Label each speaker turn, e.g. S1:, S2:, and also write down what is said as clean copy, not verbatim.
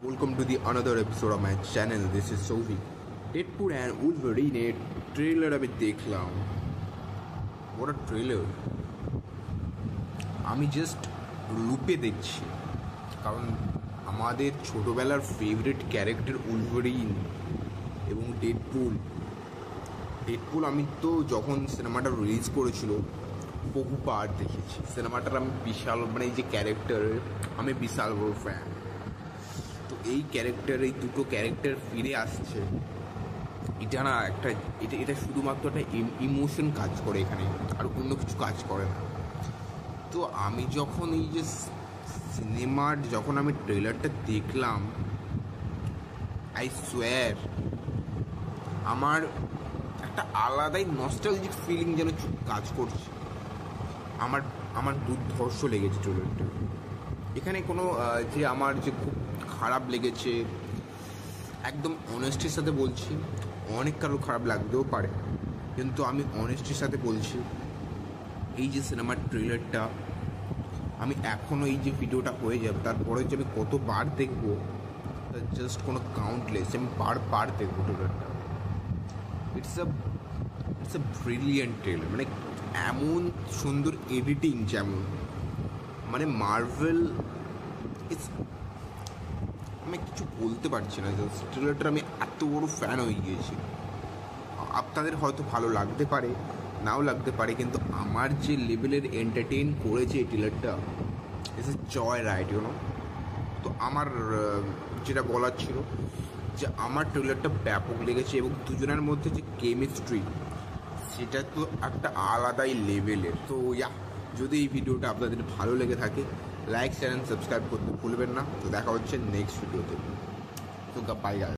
S1: Welcome to the another episode of my channel. This is Sophie. Deadpool and Wolverine trailer আমি দেখলাম. What a trailer! আমি just লুপে দেখছি কারণ আমাদের ছোটবেলার ফেভারিট ক্যারেক্টার উলভারিন এবং ডেডপুল আমি তো যখন সিনেমাটা রিলিজ করেছিল বহুবার দেখেছি. সিনেমাটার আমি বিশাল এই যে ক্যারেক্টার আমি বিশাল বড় ফ্যান. তো এই দুটো ক্যারেক্টার ফিরে আসছে, এটা না এটা শুধুমাত্র একটা ইমোশন কাজ করে এখানে, আর অন্য কিছু কাজ করে না. তো আমি যখন এই যে যখন আমি ট্রেলারটা দেখলাম, আই সোয়ার আমার একটা আলাদাই নস্টালজিক ফিলিং যেন কাজ করছে. আমার দুর্ধর্ষ লেগেছে ট্রেলারটা. এখানে কোনো যে আমার যে খুব খারাপ লেগেছে, একদম অনেস্টির সাথে বলছি, অনেক কারো খারাপ লাগতেও পারে, কিন্তু আমি অনেস্টির সাথে বলছি এই যে সিনেমার ট্রেলারটা আমি এখনও এই যে ভিডিওটা হয়ে যাবে তারপরে যে আমি কতবার দেখবো তার জাস্ট কোনো কাউন্টলেস. আমি বারবার দেখবো ট্রেলারটা. It's a brilliant trailer. এমন সুন্দর এডিটিং, যেমন মার্ভেল আমি কিছু বলতে পারছি না. জাস্ট ট্রেলারটার আমি এত বড় ফ্যান হয়ে গিয়েছি. আপনাদের হয়তো ভালো লাগতে পারে, নাও লাগতে পারে, কিন্তু আমার যে লেভেলের এন্টারটেইন করেছে এই ট্রেলারটা, it's a joy ride, you know. তো আমার যেটা বলার ছিল যে আমার ট্রেলারটা ব্যাপক লেগেছে, এবং দুজনের মধ্যে যে কেমিস্ট্রি সেটা তো একটা আলাদাই লেভেলের. তো যদি এই ভিডিওটা আপনাদের ভালো লেগে থাকে, লাইক শেয়ার অ্যান্ড সাবস্ক্রাইব করতে ভুলবেন না. তো দেখা হচ্ছে নেক্সট ভিডিওতে. তো বাই গাইস.